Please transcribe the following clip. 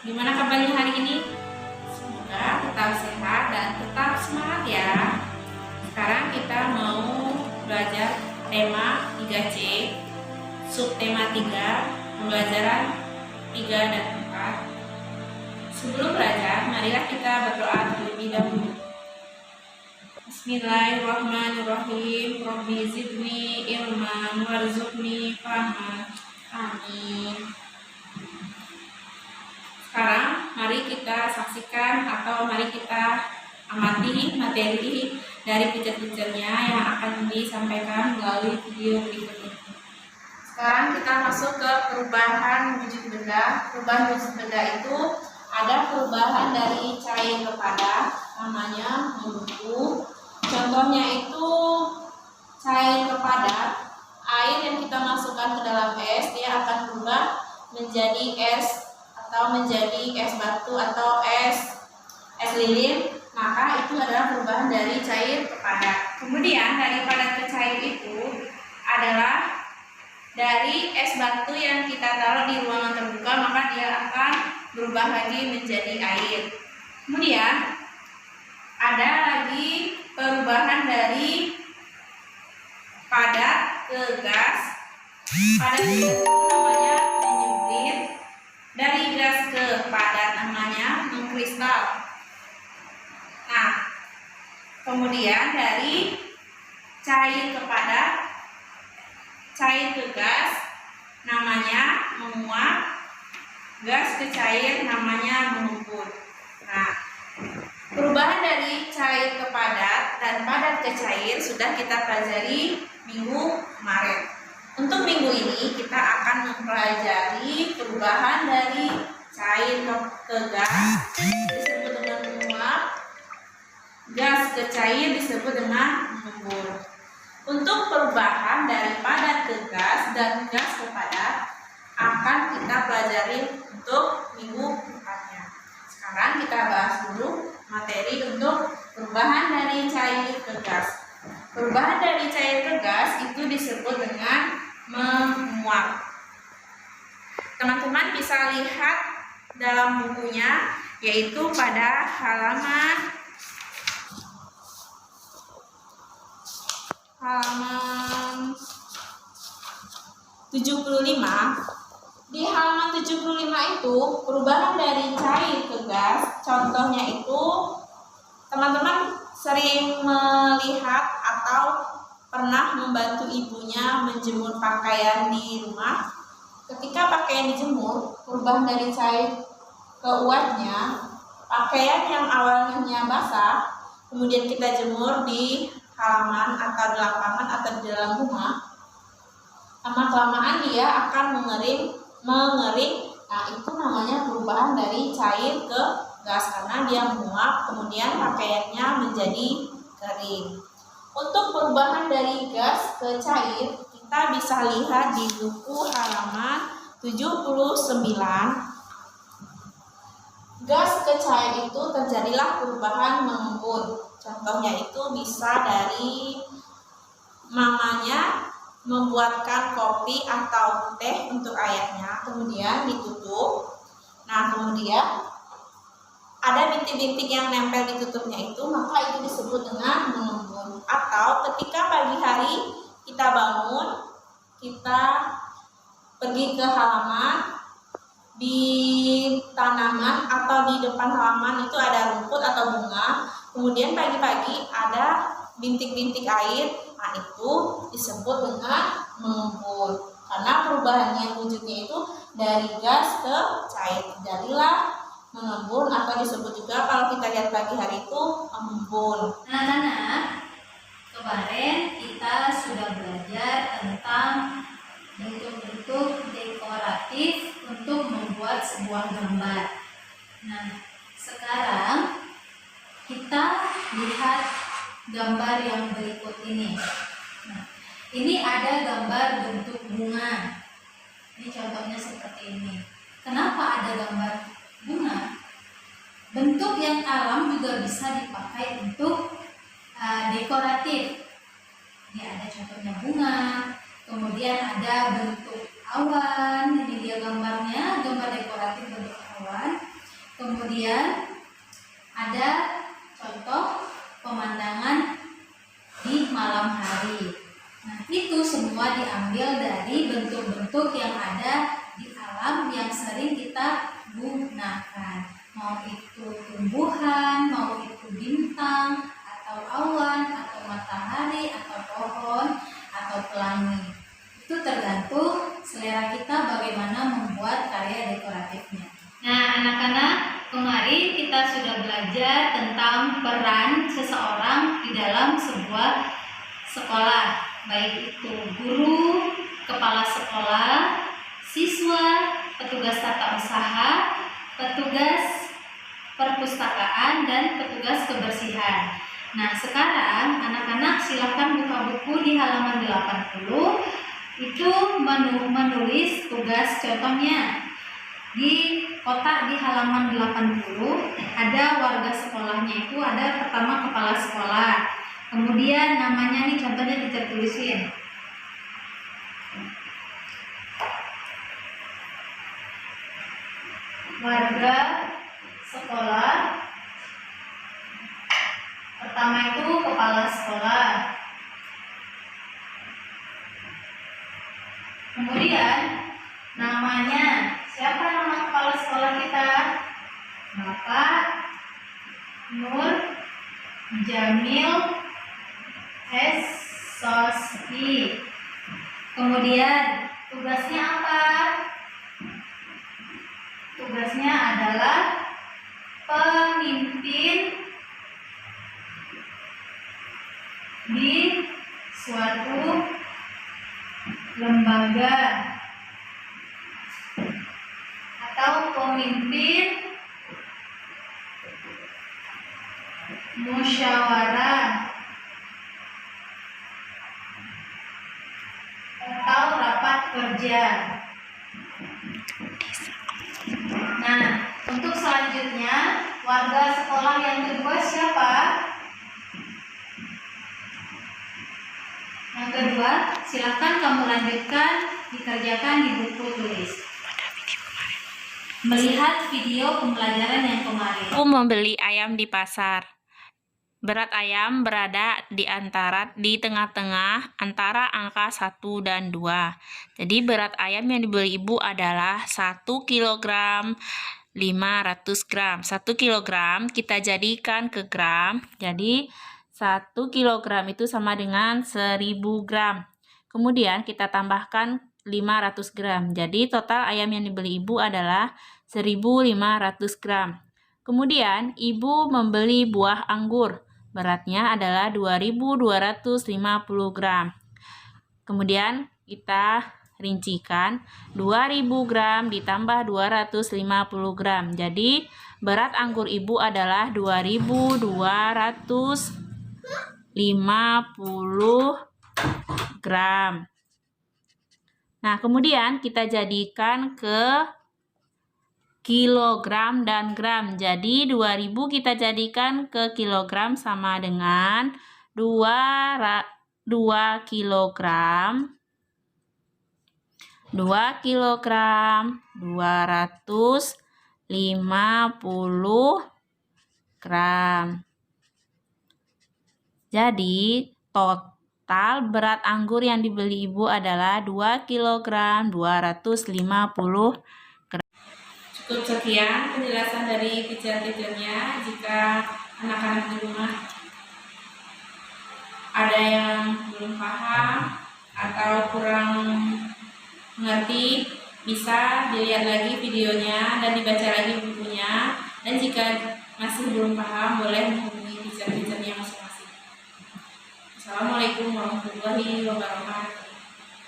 Gimana kabarnya hari ini? Semoga tetap sehat dan tetap semangat ya. Sekarang kita mau belajar tema 3C, subtema 3, pembelajaran 3 dan 4. Sebelum belajar, marilah kita berdoa terlebih dahulu. Bismillahirrahmanirrahim. Rabbi zidni ilman warzuqni fahman. Amin. Sekarang mari kita saksikan atau mari kita amati materi dari picture-picturenya yang akan disampaikan melalui video berikut ini. Sekarang kita masuk ke perubahan wujud benda. Perubahan wujud benda itu ada perubahan dari cair ke padat, namanya membeku. Contohnya itu cair ke padat, air yang kita masukkan ke dalam es, dia akan berubah menjadi es atau menjadi es batu atau es lilin, maka itu adalah perubahan dari cair ke padat. Kemudian dari padat ke cair itu adalah dari es batu yang kita taruh di ruangan terbuka, maka dia akan berubah lagi menjadi air. Kemudian ada lagi perubahan dari padat ke gas. Padat itu namanya menyempit. Dari gas ke padat namanya mengkristal. Nah, kemudian dari cair ke padat, cair ke gas namanya menguap, gas ke cair namanya mengumpul. Nah, perubahan dari cair ke padat dan padat ke cair sudah kita pelajari minggu kemarin. Untuk minggu ini kita akan mempelajari perubahan dari cair ke gas disebut dengan menguap, gas ke cair disebut dengan mengembun. Untuk perubahan dari padat ke gas dan gas ke padat akan kita pelajari untuk minggu depannya. Sekarang kita bahas dulu materi untuk perubahan dari cair ke gas. Perubahan dari cair ke gas itu disebut dengan menguap. Teman-teman bisa lihat dalam bukunya, yaitu pada halaman 75. Di halaman 75 itu perubahan dari cair ke gas. Contohnya itu teman-teman sering melihat atau pernah membantu ibunya menjemur pakaian di rumah. Ketika pakaian dijemur, perubahan dari cair ke uapnya, pakaian yang awalnya basah, kemudian kita jemur di halaman atau di lapangan atau di dalam rumah, lama-kelamaan dia akan mengering. Nah, itu namanya perubahan dari cair ke gas karena dia menguap, kemudian pakaiannya menjadi kering. Untuk perubahan dari gas ke cair, kita bisa lihat di buku halaman 79. Gas ke cair itu terjadilah perubahan mengembun. Contohnya itu bisa dari mamanya membuatkan kopi atau teh untuk ayahnya, kemudian ditutup. Nah, kemudian ada bintik-bintik yang nempel di tutupnya itu, maka itu disebut dengan mengembun. Atau ketika pagi hari kita bangun, kita pergi ke halaman, di tanaman atau di depan halaman itu ada rumput atau bunga, kemudian pagi-pagi ada bintik-bintik air, nah itu disebut dengan mengembun. Karena perubahannya wujudnya itu dari gas ke cair, jadilah mengembun atau disebut juga kalau kita lihat pagi hari itu mengembun. Anak-anak, kemarin kita sudah belajar tentang bentuk-bentuk dekoratif untuk membuat sebuah gambar. Nah, sekarang kita lihat gambar yang berikut ini. Nah, ini ada gambar bentuk bunga. Ini contohnya seperti ini. Kenapa ada gambar bunga? Bentuk yang alam juga bisa dipakai untuk dekoratif. Ini ada contohnya bunga. Kemudian ada bentuk awan, ini dia gambarnya, gambar dekoratif bentuk awan. Kemudian ada contoh pemandangan di malam hari. Nah, itu semua diambil dari bentuk-bentuk yang ada di alam yang sering kita gunakan. Mau itu tumbuhan, mau itu bintang, atau awan, atau matahari, atau pohon, atau pelangi. Itu tergantung selera kita bagaimana membuat karya dekoratifnya. Nah, anak-anak, kemarin kita sudah belajar tentang peran seseorang di dalam sebuah sekolah, baik itu guru, kepala sekolah, siswa, petugas tata usaha, petugas perpustakaan, dan petugas kebersihan. Nah, sekarang anak-anak silakan buka buku di halaman 80. Itu menulis tugas contohnya. Di kotak di halaman 80 ada warga sekolahnya, itu ada pertama kepala sekolah. Kemudian namanya nih contohnya ditulisin. Warga sekolah. Pertama itu kepala sekolah. Kemudian namanya, siapa nama kepala sekolah kita? Bapak Nur Jamil SSI. Kemudian tugasnya apa? Tugasnya adalah pemimpin di suatu lembaga atau pemimpin musyawarah atau rapat kerja. Nah, untuk selanjutnya warga sekolah yang kedua siapa? Yang kedua, silakan kamu lanjutkan, dikerjakan di buku tulis. Melihat video pembelajaran yang kemarin. Aku membeli ayam di pasar. Berat ayam berada di tengah-tengah antara angka 1 dan 2. Jadi berat ayam yang dibeli ibu adalah 1 kg 500 gram. 1 kg kita jadikan ke gram. Jadi 1 kg itu sama dengan 1000 gram. Kemudian kita tambahkan 500 gram. Jadi total ayam yang dibeli ibu adalah 1500 gram. Kemudian ibu membeli buah anggur. Beratnya adalah 2250 gram. Kemudian kita rincikan 2000 gram ditambah 250 gram. Jadi berat anggur ibu adalah 2250 gram. Nah, kemudian kita jadikan ke kilogram dan gram. Jadi 2000 kita jadikan ke kilogram sama dengan 2 kilogram 250 gram. Jadi total berat anggur yang dibeli ibu adalah 2 kg 250 gram. Cukup sekian penjelasan dari teacher-teachernya. Jika anak-anak di rumah ada yang belum paham atau kurang mengerti, bisa dilihat lagi videonya dan dibaca lagi bukunya. Dan jika masih belum paham, boleh menghubungi teacher-teachernya masing-masing. Assalamualaikum warahmatullahi wabarakatuh.